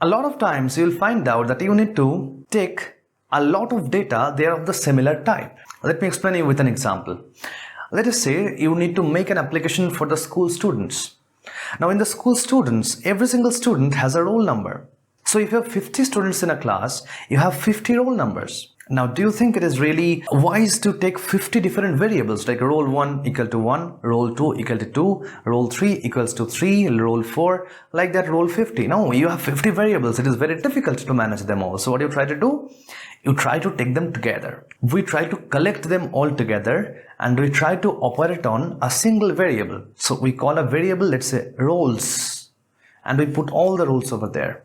A lot of times you'll find out that you need to take a lot of data, they are of the similar type. Let me explain you with an example. Let us say you need to make an application for the school students. Now in the school students, every single student has a roll number. So if you have 50 students in a class, you have 50 roll numbers. Now, do you think it is really wise to take 50 different variables like roll 1 equal to 1, roll 2 equal to 2, roll 3 equals to 3, roll 4, like that roll 50? No, you have 50 variables. It is very difficult to manage them all. So what do you try to do? You try to take them together. We try to collect them all together and we try to operate on a single variable. So we call a variable, let's say, rolls, and we put all the rolls over there.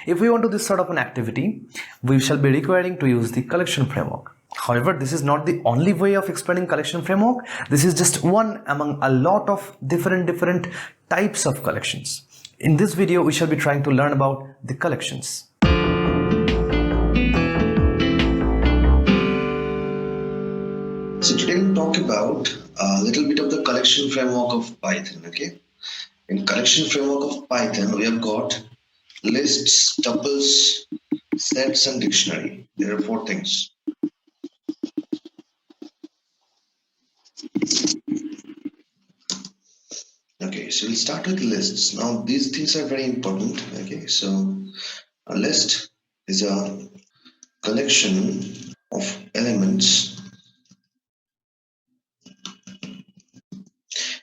If we want to do this sort of an activity, we shall be requiring to use the collection framework. However, this is not the only way of explaining collection framework. This is just one among a lot of different types of collections. In this video, we shall be trying to learn about the collections. So today we'll talk about a little bit of the collection framework of Python. Okay, in collection framework of Python, we have got lists, tuples, sets, and dictionary. There are 4 things. Okay, so we'll start with lists. Now these things are very important. Okay, so a list is a collection of elements.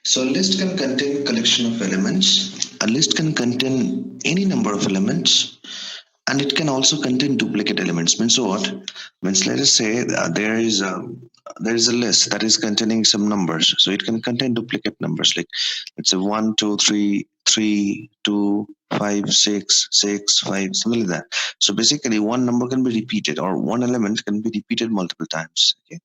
So a list can contain collection of elements. A list can contain any number of elements, and it can also contain duplicate elements. Means what? Means let us say there is a list that is containing some numbers. So it can contain duplicate numbers, like let's say 1, 2, 3, 3, 2, 5, 6, 6, 5, something like that. So basically one number can be repeated, or one element can be repeated multiple times. Okay.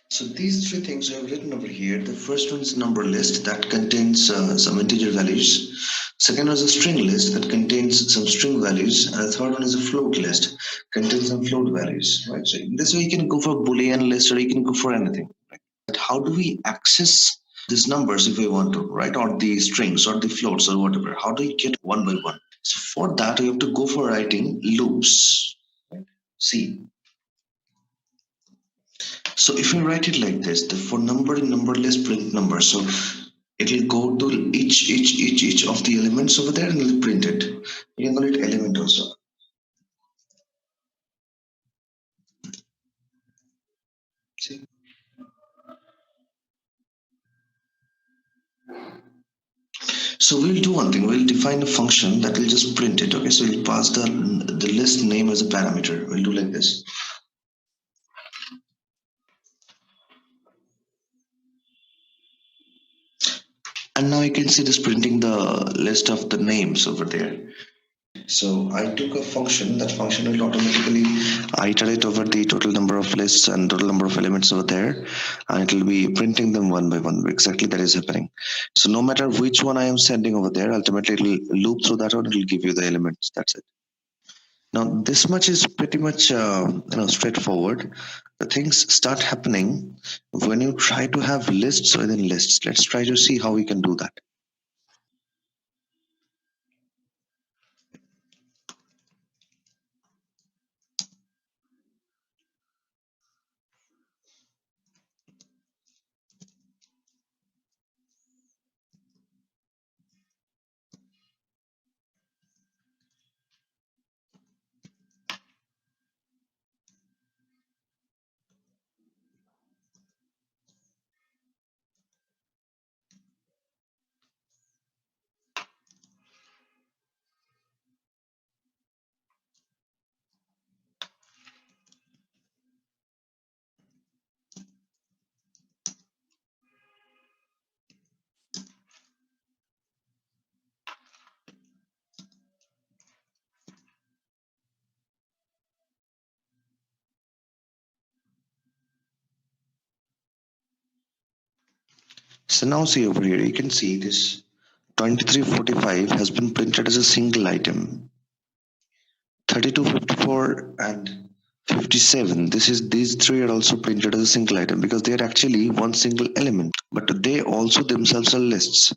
So these 3 things I have written over here. The first one is number list that contains some integer values. Second one is a string list that contains some string values, and the third one is a float list, contains some float values. Right. So in this way, you can go for a Boolean list, or you can go for anything. Right? But how do we access these numbers if we want to, right? Or the strings, or the floats, or whatever? How do you get one by one? So for that, we have to go for writing loops. Right? See. So if you write it like this, the for number in number list print number. So it will go to each of the elements over there and it will print it. You can call it element also. See? So we'll do one thing. We'll define a function that will just print it. Okay, so we'll pass the list name as a parameter. We'll do like this. And now you can see this printing the list of the names over there. So I took a function. That function will automatically iterate over the total number of lists and total number of elements over there, and it will be printing them one by one. Exactly that is happening. So no matter which one I am sending over there, ultimately it will loop through that one. It will give you the elements. That's it. Now this much is pretty much straightforward. The things start happening when you try to have lists within lists. Let's try to see how we can do that. So now see over here, you can see this 2345 has been printed as a single item. 32, 54, and 57. These three are also printed as a single item because they are actually one single element, but they also themselves are lists.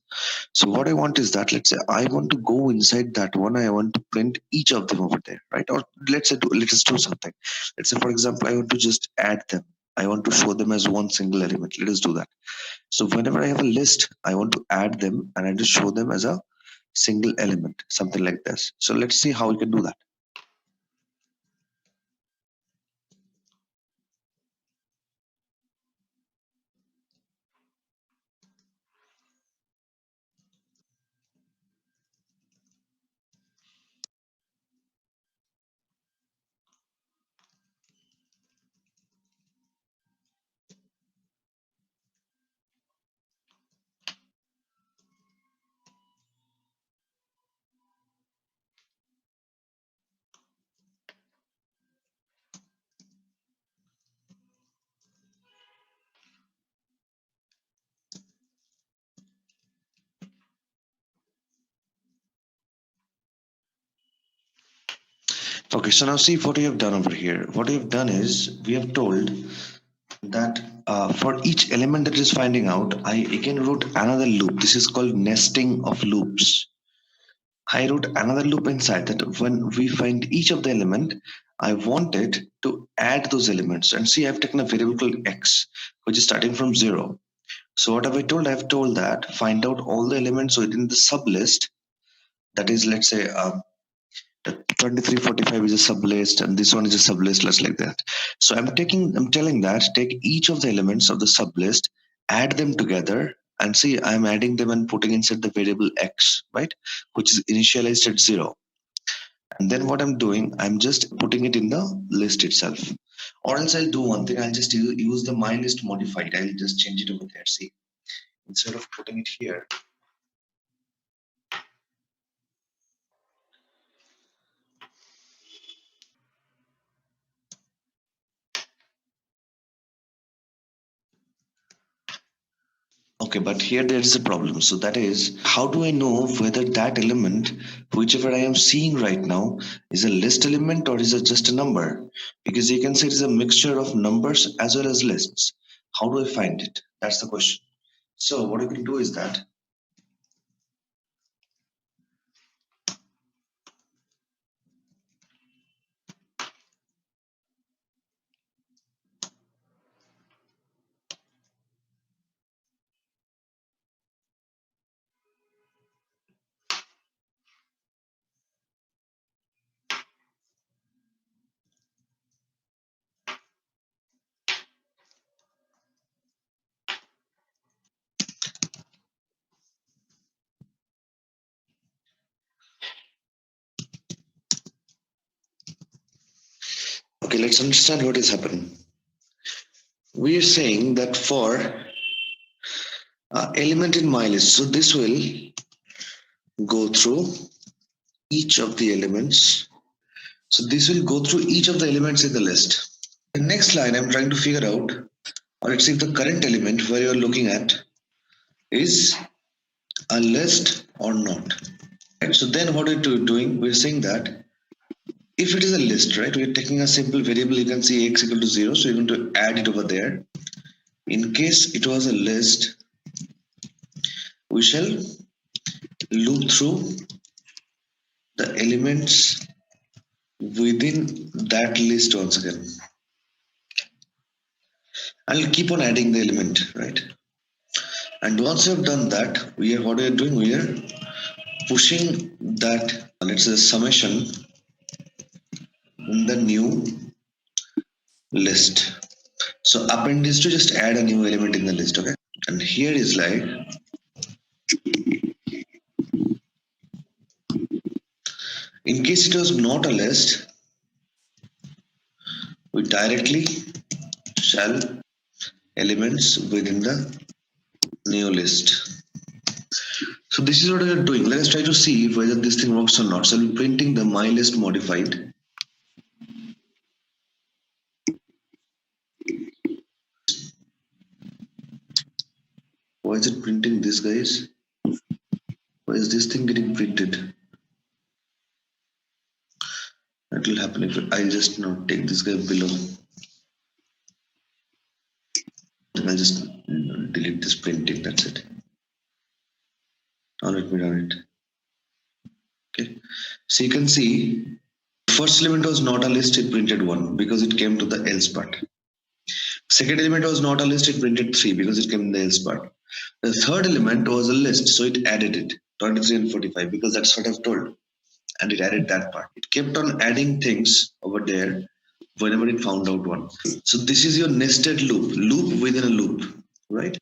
So what I want is that, let's say I want to go inside that one, I want to print each of them over there, right? Or let us do something. Let's say, for example, I want to just add them. I want to show them as one single element. Let us do that. So whenever I have a list, I want to add them and I just show them as a single element, something like this. So let's see how we can do that. Okay, so now see what we have done over here. What we have done is we have told that for each element that is finding out, I again wrote another loop. This is called nesting of loops. I wrote another loop inside that when we find each of the element, I wanted to add those elements. And see, I've taken a variable called x, which is starting from 0. So what have I told? I've told that find out all the elements within the sublist. That is, let's say, the 2345 is a sublist and this one is a sublist, just like that. So I'm telling that take each of the elements of the sublist, add them together, and see I'm adding them and putting inside the variable x, right, which is initialized at 0. And then what I'm doing, I'm just putting it in the list itself. Or else I'll do one thing, I'll just use the my list modified. I'll just change it over there. See, instead of putting it here. Okay, but here there is a problem. So that is, how do I know whether that element, whichever I am seeing right now, is a list element or is it just a number? Because you can say it is a mixture of numbers as well as lists. How do I find it? That's the question. So what you can do is that, okay, let's understand what is happening. We are saying that for element in my list, so this will go through each of the elements. So this will go through each of the elements in the list. The next line I'm trying to figure out, or let's see if the current element where you're looking at is a list or not. Right? So then what we're doing, we're saying that if it is a list, right, we're taking a simple variable, you can see x equal to 0, so you're going to add it over there. In case it was a list, we shall loop through the elements within that list once again. I'll keep on adding the element, right? And once you've done that, what we are doing, we are pushing that, let's say, summation in the new list. So append is to just add a new element in the list, okay? And here is like, in case it was not a list, we directly shall elements within the new list. So this is what we are doing. Let us try to see whether this thing works or not. So we're printing the my list modified. Why is it printing this, guys? Why is this thing getting printed? That will happen if I just take this guy below. I'll just delete this printing. That's it. Now let me run it. Okay. So you can see first element was not a list, it printed 1 because it came to the else part. Second element was not a list, it printed 3 because it came in the else part. The third element was a list, so it added it 23 and 45 because that's what I've told. And it added that part. It kept on adding things over there whenever it found out one. So this is your nested loop within a loop, right?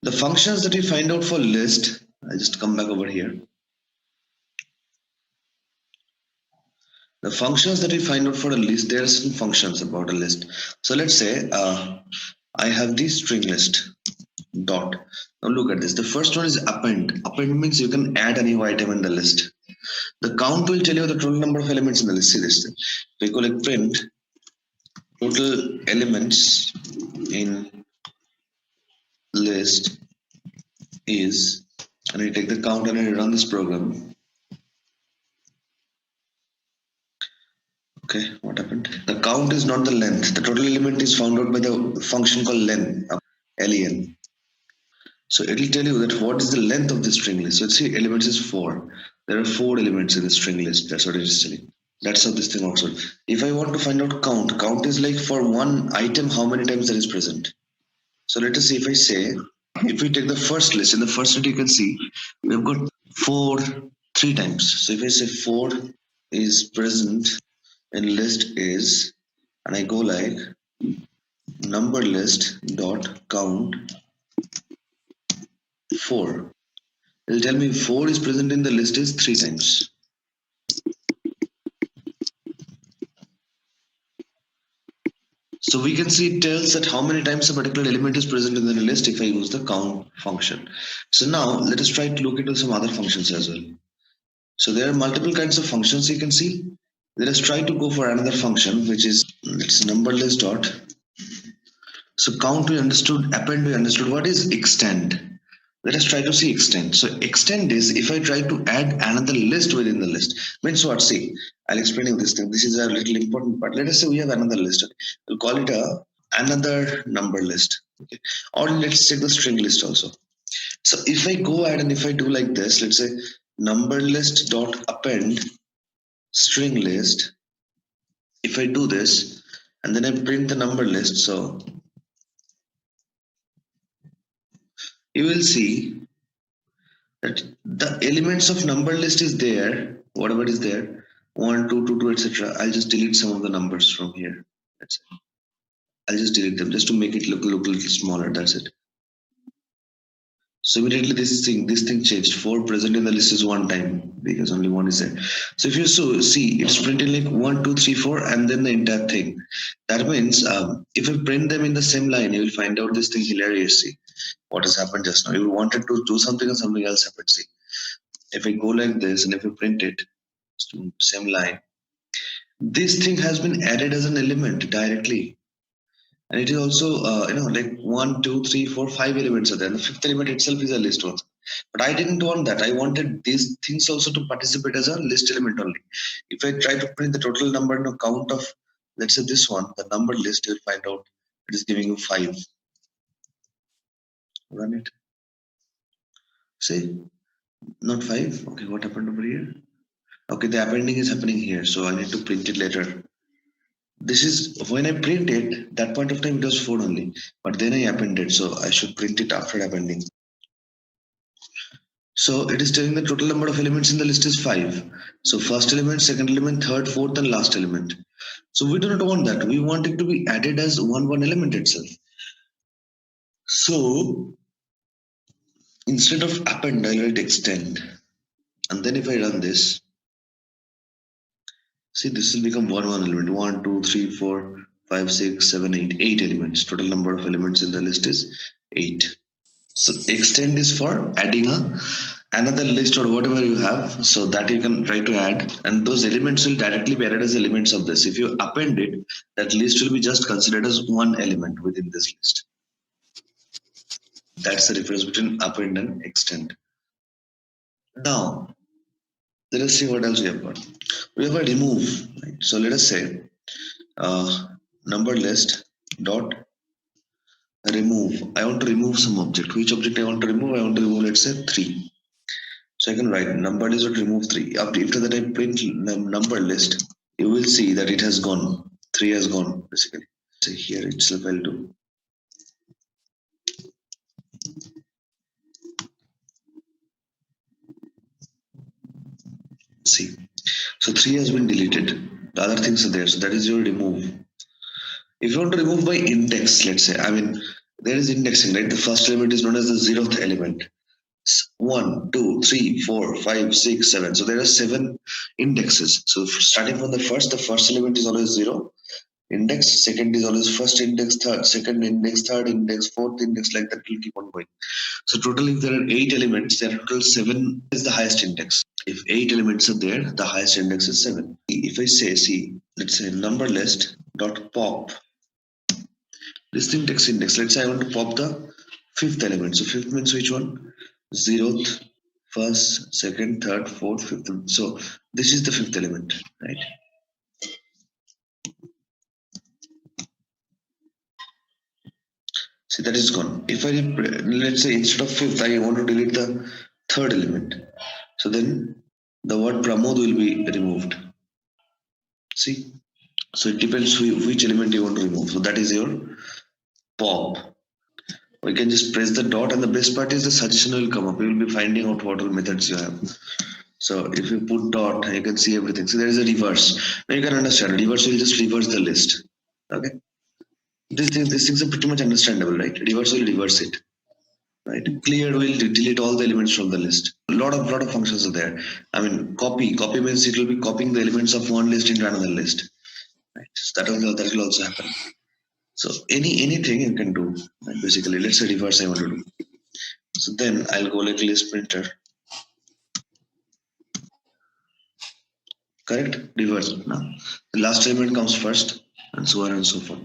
The functions that we find out for list, I'll just come back over here. The functions that we find out for a list, there are some functions about a list. So let's say I have the string list dot. Now look at this. The first one is append. Append means you can add a new item in the list. The count will tell you the total number of elements in the list. See this thing. We call it print total elements in list is, and I take the count and I run this program. Okay, what happened? The count is not the length. The total element is found out by the function called len, len. So it will tell you that what is the length of the string list. So see, elements is 4. There are 4 elements in the string list. That's what it is telling. That's how this thing works out. If I want to find out count is like for one item, how many times that is present. So let us see if I say, if we take the first list, in the first list you can see, we've got 4 3 times. So if I say 4 is present in list is, and I go like number list dot count 4. It'll tell me 4 is present in the list is 3 times. So we can see it tells that how many times a particular element is present in the list if I use the count function. So now let us try to look into some other functions as well. So there are multiple kinds of functions you can see. Let us try to go for another function which is, let's number list dot. So count we understood, append we understood. What is extend? Let us try to see extend. So extend is if I try to add another list within the list. Means what? See, I'll explain you this thing. This is a little important part. Let us say we have another list. Okay. We'll call it another number list. Okay. Or let's take the string list also. So if I go ahead and if I do like this, let's say number list dot append string list. If I do this and then I print the number list, so you will see that the elements of number list is there, whatever is there, 1 2 2 2 etc. I'll just delete some of the numbers from here. That's it. I'll just delete them just to make it look a little smaller. That's it. So immediately this thing changed. 4 present in the list is 1 time because only 1 is there. So if you see, it's printed like 1 2 3 4 and then the entire thing. That means if you print them in the same line, you will find out this thing hilarious. See what has happened just now. You wanted to do something and something else happened. See, if I go like this and if you print it, same line, this thing has been added as an element directly. And it is also, like 1, 2, 3, 4, 5 elements are there. And the fifth element itself is a list one. But I didn't want that. I wanted these things also to participate as a list element only. If I try to print the total number and count of, let's say this one, the number list, you'll find out it is giving you 5. Run it. See, not 5. Okay, what happened over here? Okay, the appending is happening here. So I need to print it later. This is when I print it, that point of time it was 4 only, but then I appended, so I should print it after appending. So it is telling the total number of elements in the list is 5. So first element, second element, third, fourth, and last element. So we do not want that. We want it to be added as one element itself. So instead of append, I write extend. And then if I run this, see, this will become one element. 1, 2, 3, 4, 5, 6, 7, 8. 8 elements. Total number of elements in the list is 8. So extend is for adding another list or whatever you have, so that you can try to add, and those elements will directly be added as elements of this. If you append it, that list will be just considered as one element within this list. That's the difference between append and extend. Now, Let us see what else we have got. We have a remove. Right? So let us say number list dot remove. I want to remove some object. Which object I want to remove? I want to remove, let's say, 3. So I can write number list dot remove 3. After that, I print number list. You will see that it has gone. 3 has gone basically. So here itself I'll do. See. So 3 has been deleted. The other things are there. So that is your remove. If you want to remove by index, let's say, I mean, there is indexing, right? The first element is known as the zeroth element. 1, 2, 3, 4, 5, 6, 7. So there are 7 indexes. So starting from the first element is always 0 index, second is always first index, third, second index, third index, fourth index, like that will keep on going. So total, if there are 8 elements, there are total 7 is the highest index. If 8 elements are there, the highest index is 7. If I say, see, let's say number list dot pop listing text index. Let's say I want to pop the fifth element. So fifth means which one? Zeroth, first, second, third, fourth, fifth. So this is the fifth element, right? See, that is gone. If I let's say instead of fifth, I want to delete the third element. So then the word Pramod will be removed. See, so it depends which element you want to remove. So that is your pop. We can just press the dot, and the best part is the suggestion will come up. You will be finding out what all methods you have. So if you put dot, you can see everything. So there is a reverse. Now you can understand. Reverse will just reverse the list. Okay. These things are pretty much understandable, right? Reverse will reverse it. Right. Clear will delete all the elements from the list. A lot of functions are there. I mean, copy. Copy means it will be copying the elements of one list into another list. Right. So that will also happen. So anything you can do. Right? Basically, let's say reverse I want to do. So then I'll go like list printer. Correct? Reverse. Now the last element comes first, and so on and so forth.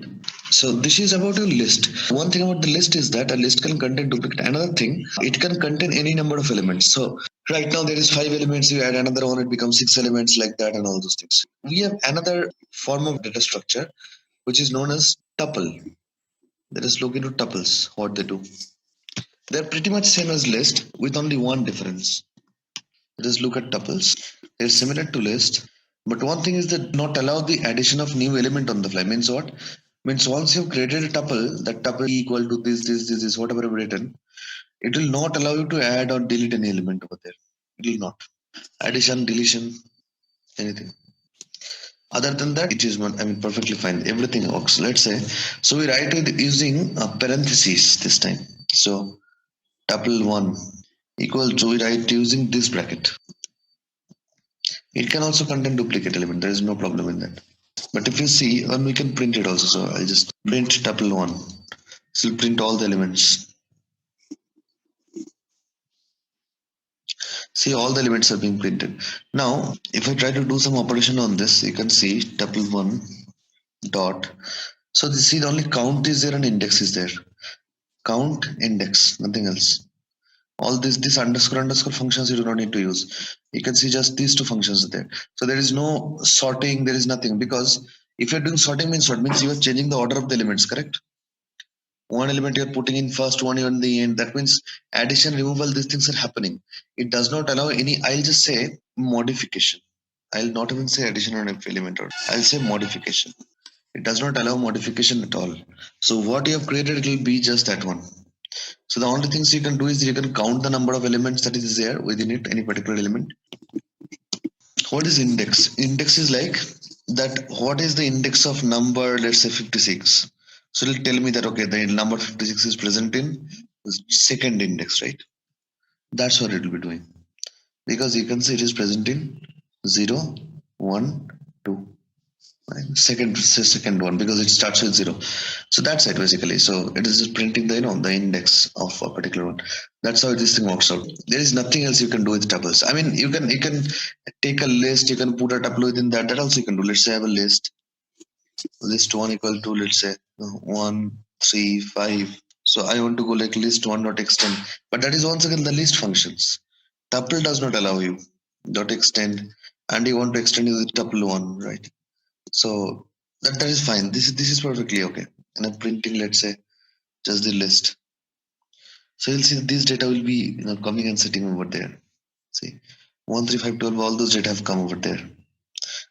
So this is about a list. One thing about the list is that a list can contain duplicate. Another thing, it can contain any number of elements. So right now there is 5 elements. You add another one, it becomes 6 elements, like that, and all those things. We have another form of data structure which is known as tuple. Let us look into tuples. What they do? They're pretty much same as list with only one difference. Let us look at tuples. They're similar to list, but one thing is that not allow the addition of new element on the fly. Means what? Means once you've created a tuple, that tuple equal to this, whatever I've written, it will not allow you to add or delete any element over there. It will not. Addition, deletion, anything. Other than that, it is not, I mean, perfectly fine. Everything works. Let's say, so we write with using parentheses this time. So tuple 1 equal to, we write using this bracket. It can also contain duplicate element. There is no problem in that. But if you see, and we can print it also. So I'll just print tuple 1. So it'll print all the elements. See, all the elements are being printed. Now, if I try to do some operation on this, you can see tuple 1 dot. So this see, the only count is there and index is there. Count, index, nothing else. All this underscore functions you do not need to use. You can see just these two functions are there. So there is no sorting, there is nothing, because if you're doing sorting means what? Means you are changing the order of the elements, correct? One element you're putting in first, one you're in the end. That means addition, removal, these things are happening. It does not allow any, I'll just say modification. I'll not even say addition on element, or I'll say modification. It does not allow modification at all. So what you have created, it will be just that one. So the only things you can do is you can count the number of elements that is there within it, any particular element. What is index? Index is like that. What is the index of number? Let's say 56. So it'll tell me that okay, the number 56 is present in second index, right? That's what it will be doing, because you can see it is present in 0, 1, 2. Right? Second one, because it starts with 0. So that's it basically. So it is just printing the the index of a particular one. That's how this thing works out. There is nothing else you can do with tuples. I mean, you can take a list, you can put a tuple within that. That also you can do. Let's say I have a list. List 1 equal to, let's say, 1, 3, 5. So I want to go like list 1 dot extend. But that is once again the list functions. Tuple does not allow you. dot extend, and you want to extend the tuple one, right? So that is fine. This is perfectly okay. And I'm printing, let's say, just the list. So you'll see that this data will be coming and sitting over there. See, 1, 3, 5, 12, all those data have come over there.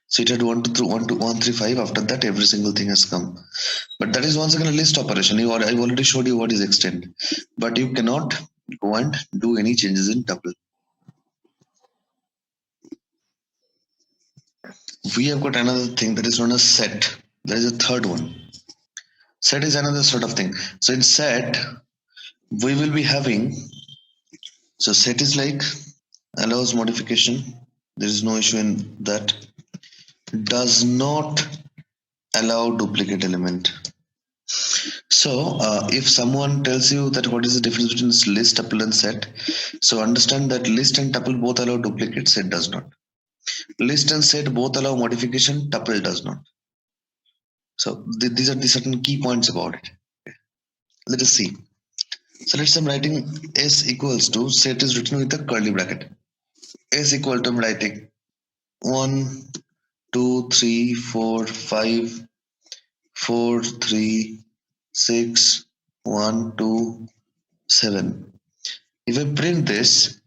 So it had 1 to 1 to 1, 3, 5. After that, every single thing has come. But that is once again a list operation. I've already showed you what is extend. But you cannot go and do any changes in tuple. We have got another thing that is known as set. There is a third one. Set is another sort of thing. So in set, we will be having, so set is like allows modification. There is no issue in that. Does not allow duplicate element. So if someone tells you that what is the difference between this list, tuple, and set, so understand that list and tuple both allow duplicate, set does not. List and set both allow modification, tuple does not. So these are the certain key points about it. Let us see. So let's say I'm writing s equals to, set is written with a curly bracket. S equal to, I'm writing 1, 2, 3, 4, 5, 4, 3, 6, 1, 2, 7. If I print this,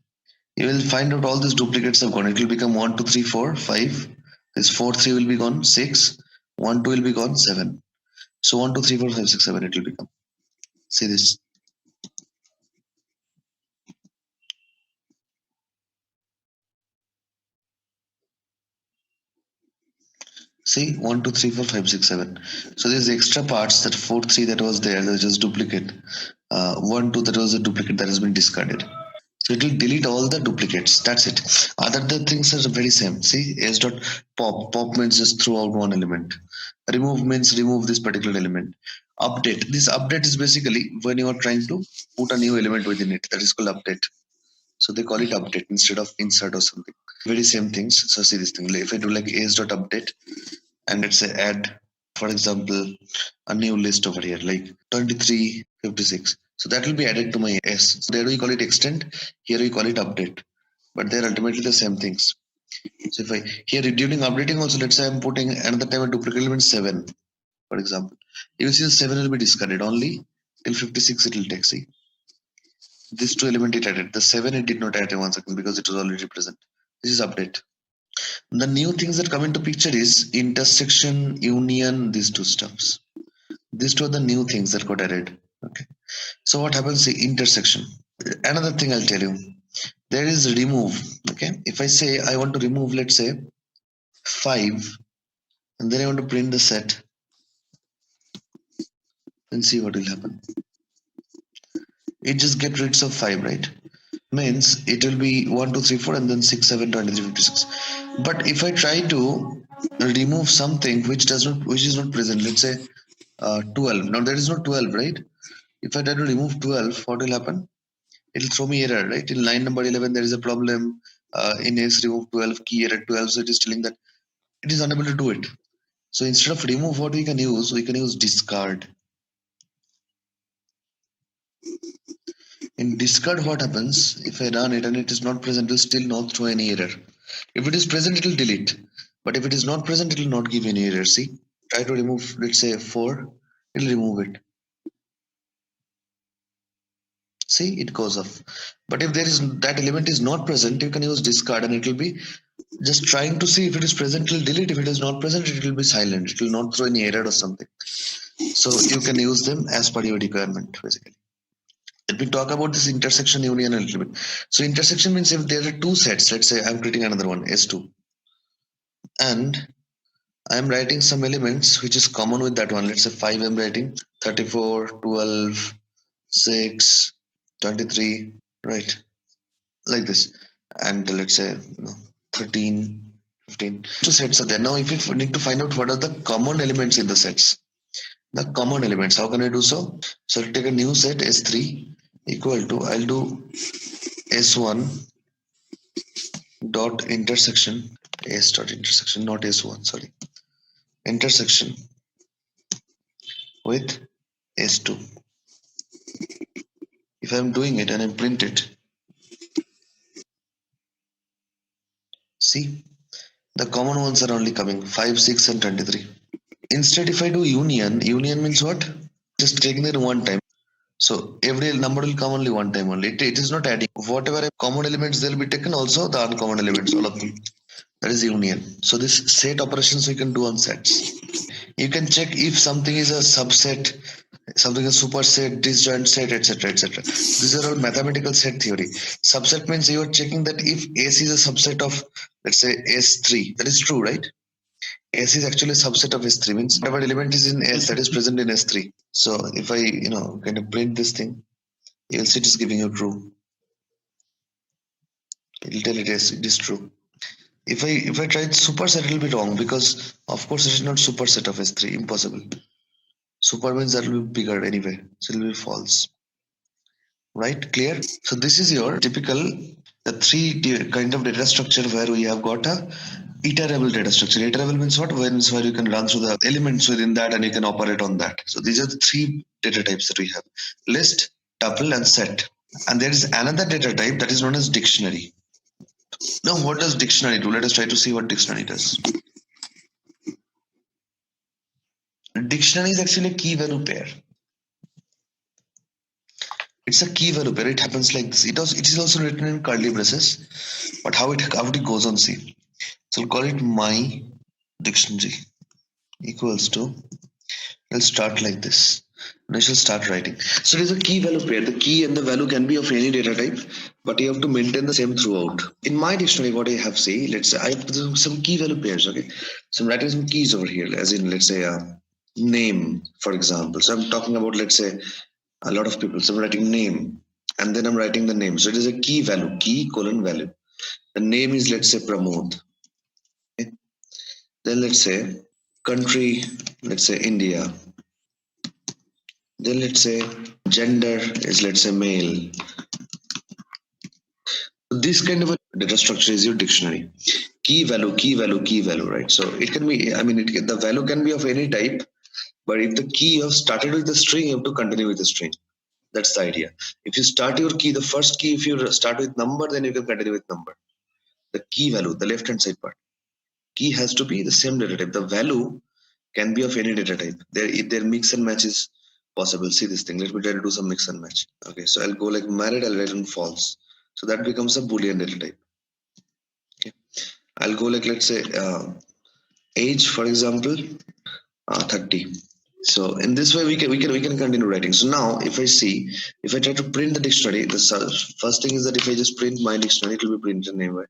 you will find out all these duplicates have gone. It will become 1, 2, 3, 4, 5. This 4, 3 will be gone, 6. 1, 2 will be gone, 7. So 1, 2, 3, 4, 5, 6, 7 it will become. See this. See 1, 2, 3, 4, 5, 6, 7. So there's extra parts, that 4, 3 that was there, that was just duplicate. 1, 2 that was a duplicate that has been discarded. So it will delete all the duplicates. That's it. Other the things are very same. See, s dot pop. Pop means just throw out one element. Remove means remove this particular element. Update. This update is basically when you are trying to put a new element within it. That is called update. So they call it update instead of insert or something. Very same things. So see this thing. If I do like s dot update and let's say add, for example, a new list over here like 2356. So that will be added to my s. So there we call it extend. Here we call it update. But they're ultimately the same things. So if I here during updating also, let's say I'm putting another time a duplicate element 7, for example. You will see the 7 will be discarded only till 56 it will take. See, this two element it added. The 7 it did not add in 1 second because it was already present. This is update. The new things that come into picture is intersection, union, these two stuffs. These two are the new things that got added. Okay. So what happens? The intersection. Another thing I'll tell you. There is remove. Okay. If I say I want to remove, let's say 5, and then I want to print the set and see what will happen. It just get rid of 5, right? Means it will be 1, 2, 3, 4, and then 6, 7, 23, 56. But if I try to remove something which is not present, let's say 12. Now there is no 12, right? If I try to remove 12, what will happen? It will throw me error, right? In line number 11, there is a problem. In S remove 12, key error 12. So it is telling that it is unable to do it. So instead of remove, what we can use discard. In discard, what happens if I run it and it is not present, it will still not throw any error. If it is present, it will delete. But if it is not present, it will not give any error. See, try to remove, let's say 4, it will remove it. See, it goes off. But if there is that element is not present, you can use discard and it will be just trying to see if it is present, it will delete. If it is not present, it will be silent. It will not throw any error or something. So you can use them as per your requirement, basically. Let me talk about this intersection union a little bit. So intersection means if there are two sets, let's say I'm creating another one, S2, and I'm writing some elements which is common with that one. Let's say 5 I'm writing, 34, 12, 6, 23, right? Like this. And let's say 13, 15. Two sets are there. Now if you need to find out what are the common elements in the sets, the common elements, how can I do so? So I'll take a new set S3 equal to, I'll do S1 dot intersection, S dot intersection, not S1, sorry, intersection with S2. If I'm doing it and I print it, See, the common ones are only coming 5, 6, and 23. Instead, if I do union means what? Just taking it one time. So every number will come only one time only. It is not adding. Whatever common elements they'll be taken, also the uncommon elements, all of them. That is union. So this set operations we can do on sets. You can check if something is a subset, something is a superset, disjoint set, etc., etc. These are all mathematical set theory. Subset means you are checking that if S is a subset of, let's say, S3. That is true, right? S is actually a subset of S3, means whatever element is in S that is present in S3. So if I, kind of print this thing, you'll see it is giving you true. It'll tell it is true. If I try superset, it'll be wrong because of course it is not superset of S3. Impossible. Super means that will be bigger anyway, so it will be false. Right? Clear? So this is your typical the three kind of data structure where we have got a iterable data structure. Iterable means what? Means where you can run through the elements within that and you can operate on that. So these are the three data types that we have: list, tuple, and set. And there is another data type that is known as dictionary. Now, what does dictionary do? Let us try to see what dictionary does. Dictionary is actually a key value pair. It's a key value pair. It happens like this. It is also written in curly braces, but how it goes on, see. So I'll call it my dictionary equals to, I'll start like this. And I shall start writing. So it is a key value pair. The key and the value can be of any data type, but you have to maintain the same throughout. In my dictionary, what I have, say, let's say I have some key value pairs, okay? So I'm writing some keys over here, as in, let's say, name, for example. So I'm talking about, let's say, a lot of people. So I'm writing name, and then I'm writing the name. So it is a key value, key colon value. The name is, let's say, Pramod. Okay? Then let's say country, let's say India. Then let's say gender is, let's say, male. This kind of a data structure is your dictionary. Key value, key value, key value, right? So it can be, the value can be of any type, but if the key you have started with the string, you have to continue with the string. That's the idea. If you start your key, the first key, if you start with number, then you can continue with number. The key value, the left hand side part. Key has to be the same data type. The value can be of any data type. Their mix and match is possible. See this thing. Let me try to do some mix and match. Okay, so I'll go like married, I'll write in false. So that becomes a Boolean data type. Okay. I'll go like, let's say, age, for example, 30. So in this way, we can continue writing. So now, if I try to print the dictionary, the first thing is that if I just print my dictionary, it will be printed anyway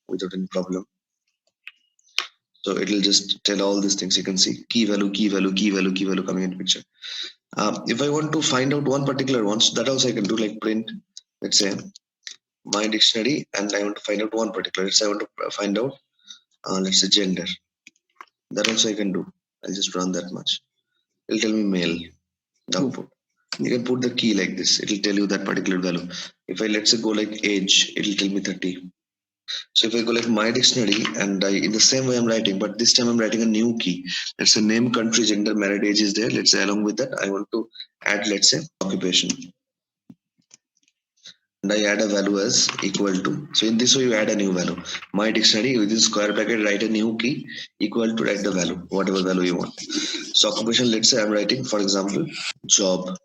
without any problem. So it will just tell all these things. You can see key value, key value, key value, key value coming into picture. If I want to find out one particular one, so that also I can do, like print, let's say, my dictionary, and I want to find out one particular. Let's say I want to find out, let's say, gender. That also I can do. I'll just run that much. It'll tell me male. The output. You can put the key like this. It'll tell you that particular value. If I, let's say, go like age, it'll tell me 30. So if I go like my dictionary, and in the same way I'm writing, but this time I'm writing a new key. Let's say name, country, gender, married, age is there. Let's say along with that, I want to add, let's say, occupation. And I add a value as equal to. So in this way, you add a new value. My dictionary, within square bracket, write a new key equal to, write the value, whatever value you want. So occupation, let's say I'm writing, for example, job.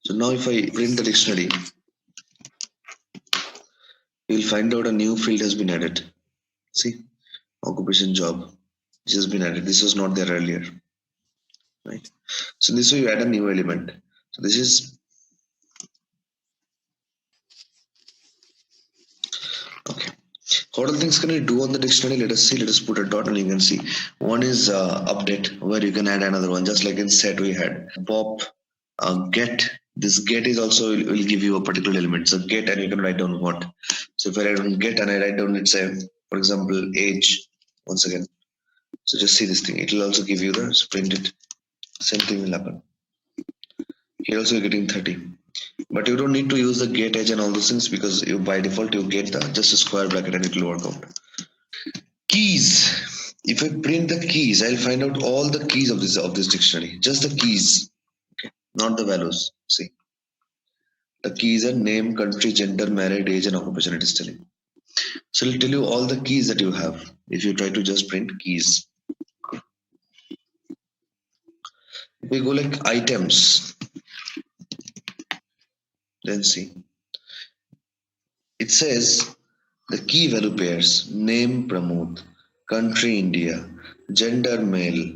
So now if I print the dictionary, you will find out a new field has been added. See, occupation, job, this has been added. This was not there earlier, right? So this way you add a new element. So this is okay. What all things can you do on the dictionary? Let us see. Let us put a dot and you can see. One is update, where you can add another one, just like in set we had pop, get. This get is also will give you a particular element. So get, and you can write down what. So if I write down get and I write down, let's say, for example, age, once again. So just see this thing. It will also give you the, so print it. Same thing will happen. Here also you're getting 30. But you don't need to use the get, age and all those things, because you by default you get the just a square bracket and it will work out. Keys. If I print the keys, I'll find out all the keys of this dictionary. Just the keys. Okay. Not the values. See. The keys are name, country, gender, married, age, and occupation, it is telling. So it'll tell you all the keys that you have if you try to just print keys. If we go like items, then see. It says the key value pairs name Pramod, country India, gender male,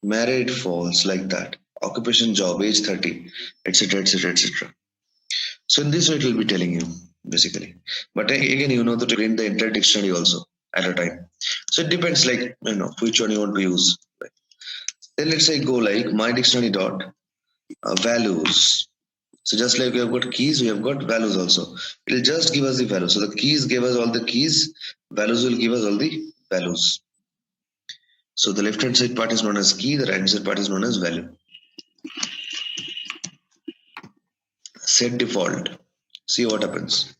married false, like that, occupation job, age 30, etc. etc. etc. So in this way it will be telling you basically. But again, you know that to print the entire dictionary also at a time. So it depends, like which one you want to use. Then let's say go like my dictionary dot values. So just like we have got keys, we have got values also. It will just give us the values. So the keys give us all the keys, values will give us all the values. So the left hand side part is known as key, the right hand side part is known as value. Set default. See what happens.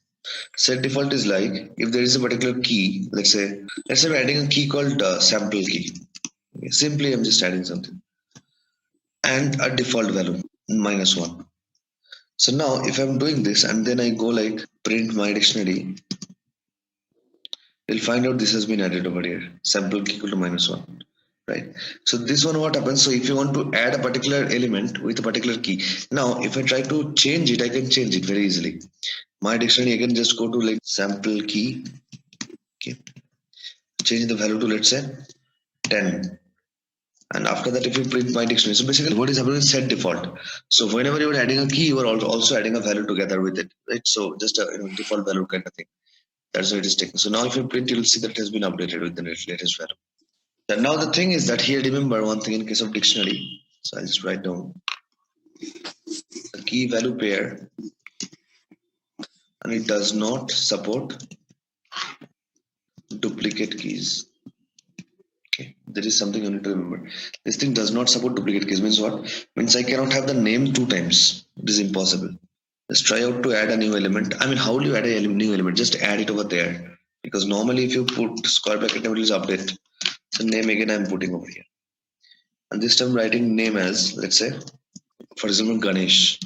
Set default is like if there is a particular key, let's say we're adding a key called sample key. Okay, simply I'm just adding something and a default value -1. So now if I'm doing this and then I go like print my dictionary, we'll find out this has been added over here. Sample key equal to -1. Right. So this one what happens? So if you want to add a particular element with a particular key, now if I try to change it, I can change it very easily. My dictionary, I can just go to like sample key. Okay. Change the value to let's say 10. And after that, if you print my dictionary, so basically what is happening is set default. So whenever you are adding a key, you are also adding a value together with it, right? So just a default value kind of thing. That's how it is taken. So now if you print, you'll see that it has been updated with the latest value. And now the thing is that here, remember one thing in case of dictionary. So I'll just write down the key value pair, and it does not support duplicate keys. Okay, there is something you need to remember. This thing does not support duplicate keys. Means what? Means I cannot have the name 2 times. It is impossible. Just try out to add a new element. I mean, how will you add a new element? Just add it over there. Because normally if you put square bracket, it will update. So name again I'm putting over here. And this time writing name as, let's say, for example, Ganesh.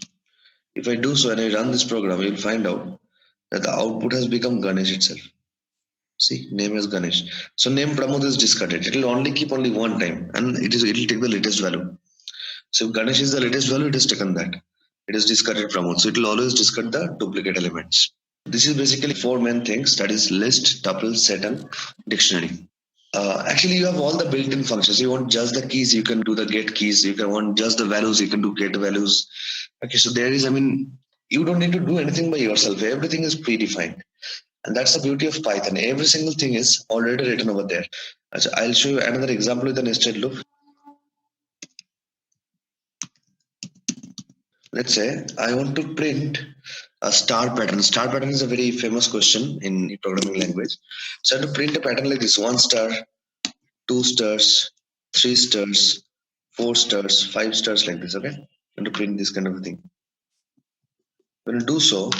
If I do so and I run this program, you'll find out that the output has become Ganesh itself. See, name as Ganesh. So name Pramod is discarded. It will only keep only one time, and it will take the latest value. So if Ganesh is the latest value, it has taken that. It is discarded Pramod. So it will always discard the duplicate elements. This is basically 4 main things, that is list, tuple, set, and dictionary. Actually, you have all the built-in functions. You want just the keys, you can do the get keys. You can want just the values, you can do get values. Okay, so there is, I mean, you don't need to do anything by yourself. Everything is predefined. And that's the beauty of Python. Every single thing is already written over there. So I'll show you another example with a nested loop. Let's say I want to print a star pattern. Star pattern is a very famous question in programming language. So I have to print a pattern like this: 1 star, 2 stars, 3 stars, 4 stars, 5 stars, like this. Okay, and to print this kind of a thing. When you do so,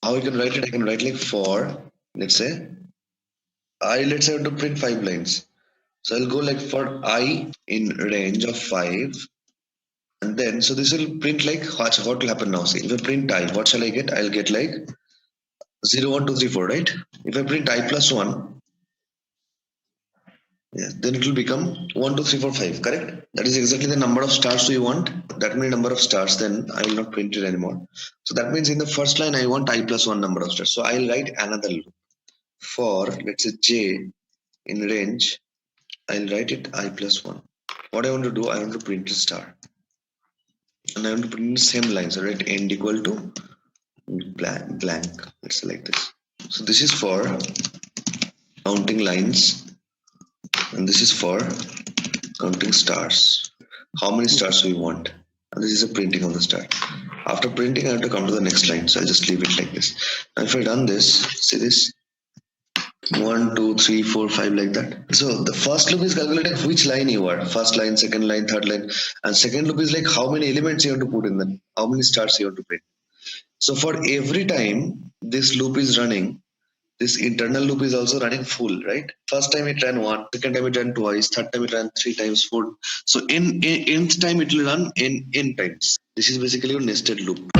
how I can write it? I can write like for, let's say I want to print 5 lines. So I'll go like for I in range of 5, and then so this will print like what will happen now? See, if I print I, what shall I get? I'll get like 0, 1, 2, 3, 4, right? If I print I plus 1, yeah, then it will become 1, 2, 3, 4, 5, correct? That is exactly the number of stars we want. That many number of stars, then I will not print it anymore. So that means in the first line, I want I plus 1 number of stars. So I'll write another loop for, let's say, j in range. I'll write it I plus 1. What I want to do, I want to print a star. And I want to print the same line. So write end equal to blank. Let's select this. So this is for counting lines, and this is for counting stars. How many stars we want? And this is a printing of the star. After printing, I have to come to the next line. So I'll just leave it like this. Now if I run this, see this? 1, 2, 3, 4, 5, like that. So the first loop is calculating which line you are. First line, second line, third line. And second loop is like how many elements you have to put in them. How many stars you have to print. So for every time this loop is running, this internal loop is also running full, right? First time it ran 1, second time it ran twice, third time it ran 3 times, 4. So in nth time it will run in n times. This is basically a nested loop.